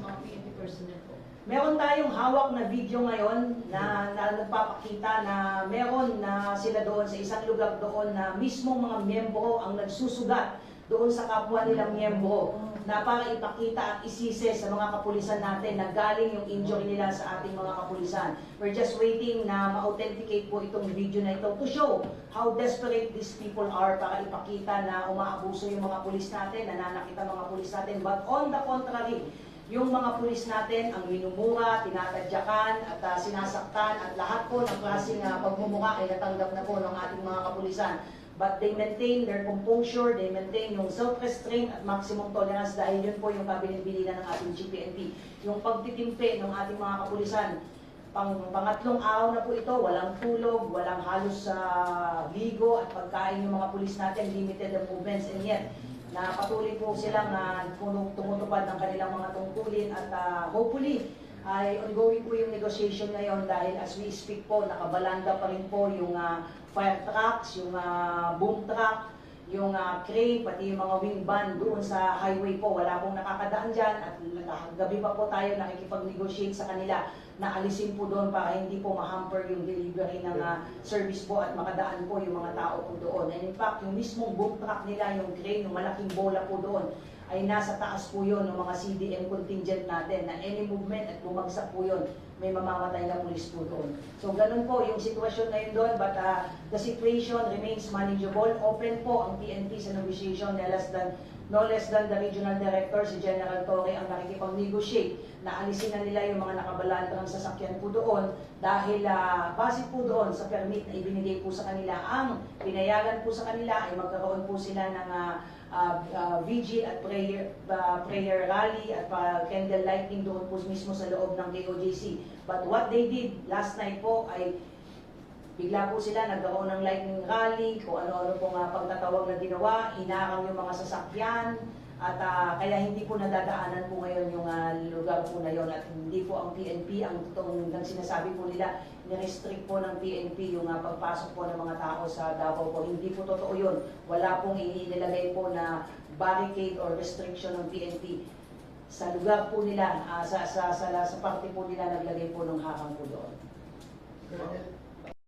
mga PNP personnel po? Meron tayong hawak na video ngayon na nagpapakita na meron na sila doon sa isang lugar doon na mismong mga miyembro ang nagsusugat doon sa kapwa nilang miyembro na para ipakita at isise sa mga kapulisan natin na galing yung injury nila sa ating mga kapulisan. We're just waiting na ma-authenticate po itong video na ito to show how desperate these people are para ipakita na umaabuso yung mga pulis natin, nananakit ang mga pulis natin. But on the contrary, yung mga pulis natin ang minumura, tinatadyakan at sinasaktan at lahat po ng klaseng pagmumukha ay natanggap na po ng ating mga kapulisan. But they maintain their composure, they maintain yung self-restraint at maximum tolerance dahil yun po yung kabilin-bilinan ng ating GPNP. Yung pagtitimpe ng ating mga kapulisan, pangatlong araw na po ito, walang tulog, walang halos ligo at pagkain yung mga pulis natin, limited ang movements, and yet na patuloy po silang tumutupad ng kanilang mga tungkulin at hopefully ay ongoing po yung negotiation ngayon dahil as we speak po, nakabalanda pa rin po yung fire trucks, yung boom truck, yung crane, pati yung mga wing van doon sa highway po. Wala pong nakakadaan dyan at gabi pa po tayo nakikipag-negotiate sa kanila na alisin po doon para hindi po ma-hamper yung delivery ng service po at makadaan po yung mga tao po doon. And in fact, yung mismong boom truck nila, yung crane, yung malaking bola po doon, ay nasa taas po yun ng mga CDM contingent natin na any movement at bumagsak po yun, may mamamatay na pulis po doon. So ganun po yung sitwasyon ngayon doon, but the situation remains manageable. Open po ang PNP sa negotiation, no less than the regional director, si General Torre, ang nakikipag-negotiate na alisin na nila yung mga nakabalandrang sasakyan po doon dahil base po doon sa permit na ibinigay po sa kanila, ang pinayagan po sa kanila ay magkaroon po sila ng vigil at prayer rally at candle lighting doon po mismo sa loob ng KOJC. But what they did last night po ay bigla po sila nagkaroon ng lightning rally, kung ano-ano pong pagtatawag na ginawa, hinarang yung mga sasakyan, at kaya hindi po nadadaanan po ngayon yung lugar po na yon at hindi po ang PNP, ang totoong sinasabi po nila, ni-restrict po ng PNP yung pagpasok po ng mga tao sa Davao po. Hindi po totoo yun. Wala pong inilagay po na barricade or restriction ng PNP. Sa lugar po nila, sa parte po nila naglagay po ng hakang po doon.